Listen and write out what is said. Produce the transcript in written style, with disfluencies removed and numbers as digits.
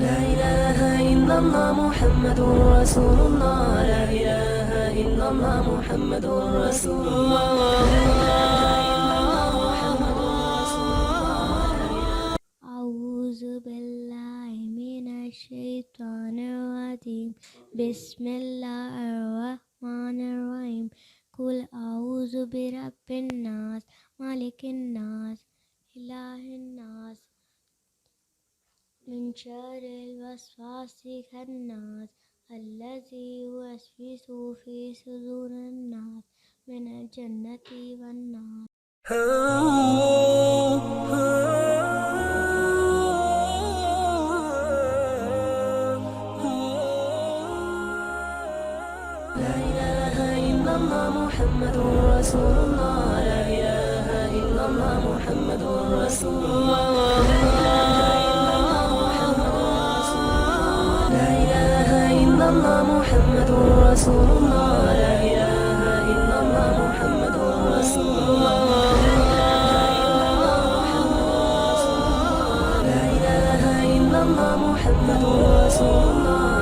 لا إله إلا الله محمد رسول الله. لا إله إلا الله محمد رسول الله. أعوذ بالله من الشيطان الرجيم. بسم الله الرحمن الرحيم. قل أعوذ برب الناس ملك الناس إله الناس من شر الوسواس الخناس الذي يوسوس في صدور الناس من الجنة والنار. لا إله إلا الله محمد رسول الله. لا إله إلا الله محمد رسول الله. لا إله إلا الله محمد رسول الله. لا إله إلا الله محمد رسول الله. لا إله إلا الله محمد رسول الله.